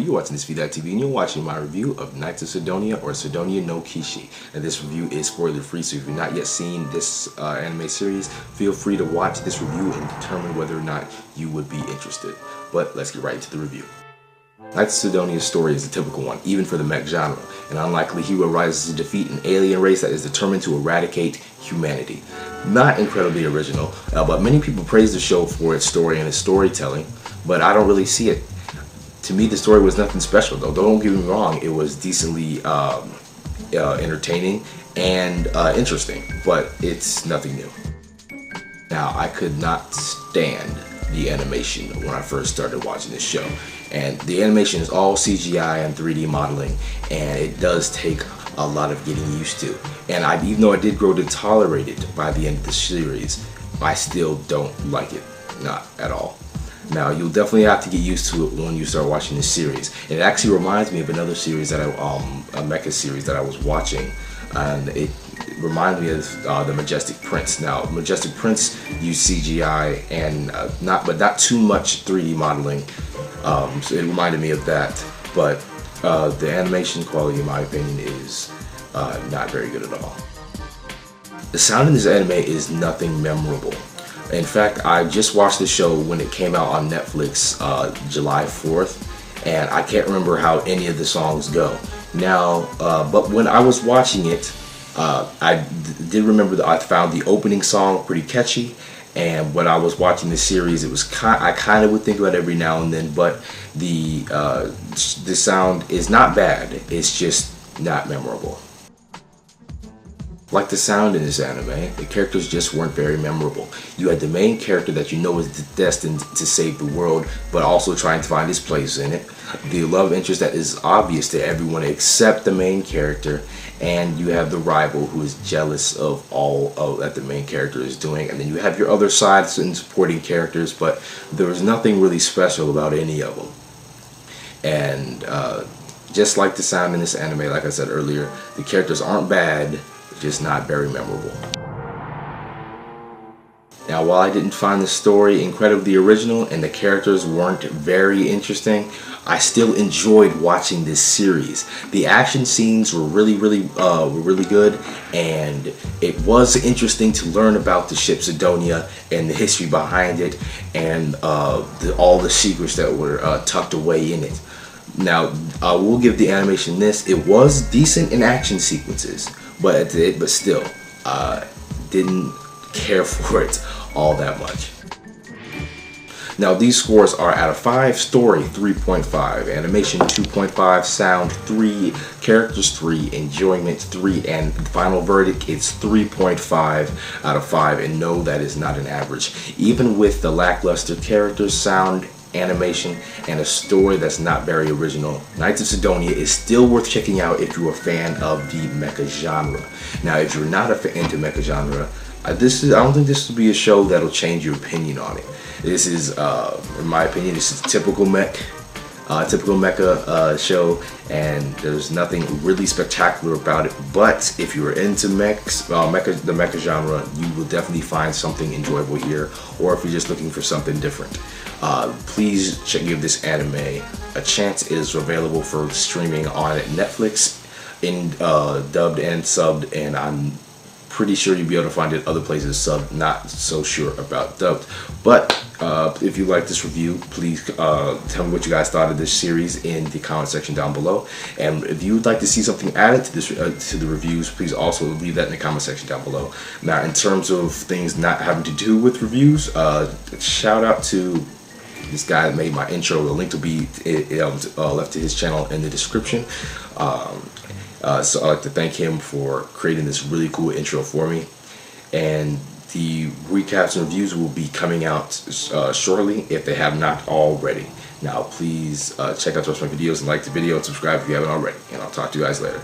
everybody, you're watching thisvthattv and you're watching my review of Knights of Sidonia or Sidonia no Kishi. And this review is spoiler free, so if you've not yet seen this anime series, feel free to watch this review and determine whether or not you would be interested. But let's get right into the review. Knights of Sidonia's story is a typical one, even for the mech genre. An unlikely hero rises to defeat an alien race that is determined to eradicate humanity. Not incredibly original, but many people praise the show for its story and its storytelling, but I don't really see it. To me, the story was nothing special, though. Don't get me wrong, it was decently entertaining and interesting, but it's nothing new. Now, I could not stand the animation when I first started watching this show, and the animation is all CGI and 3D modeling, and it does take a lot of getting used to. And even though I did grow to tolerate it by the end of the series, I still don't like it, not at all. Now, you'll definitely have to get used to it when you start watching this series. And it actually reminds me of another series that a mecha series that I was watching, and it reminded me of the Majestic Prince. Now, Majestic Prince used CGI and not too much 3D modeling, so it reminded me of that. But the animation quality, in my opinion, is not very good at all. The sound in this anime is nothing memorable. In fact, I just watched the show when it came out on Netflix July 4th, and I can't remember how any of the songs go. Now, but when I was watching it, I did remember that I found the opening song pretty catchy, and when I was watching the series, it was I kind of would think about it every now and then, but the sound is not bad. It's just not memorable. Like the sound in this anime, the characters just weren't very memorable. You had the main character that you know is destined to save the world, but also trying to find his place in it. The love interest that is obvious to everyone except the main character, and you have the rival who is jealous of all that the main character is doing. And then you have your other sides and supporting characters, but there was nothing really special about any of them. And just like the sound in this anime, like I said earlier, the characters aren't bad, just not very memorable. Now, while I didn't find the story incredibly original and the characters weren't very interesting, I still enjoyed watching this series. The action scenes were really good, and it was interesting to learn about the ship Sidonia and the history behind it, and all the secrets that were tucked away in it. Now, I will give the animation this: it was decent in action sequences, but still, didn't care for it all that much. Now, these scores are out of 5, story 3.5, animation 2.5, sound 3, characters 3, enjoyment 3, and the final verdict is 3.5 out of 5, and no, that is not an average. Even with the lackluster characters, sound, animation, and a story that's not very original, Knights of Sidonia is still worth checking out if you're a fan of the mecha genre. Now, if you're not into mecha genre, I don't think this will be a show that'll change your opinion on it. This is, in my opinion, this is a typical mecha show, and there's nothing really spectacular about it. But if you're into the mecha genre, you will definitely find something enjoyable here. Or if you're just looking for something different, please give this anime a chance. It is available for streaming on Netflix, in dubbed and subbed, and I'm pretty sure you'll be able to find it other places subbed. Not so sure about dubbed. But if you like this review, please tell me what you guys thought of this series in the comment section down below. And if you would like to see something added to this to the reviews, please also leave that in the comment section down below. Now, in terms of things not having to do with reviews, shout out to this guy that made my intro. The link will be left to his channel in the description. So I'd like to thank him for creating this really cool intro for me. And the recaps and reviews will be coming out shortly if they have not already. Now, please check out the rest of my videos and like the video and subscribe if you haven't already. And I'll talk to you guys later.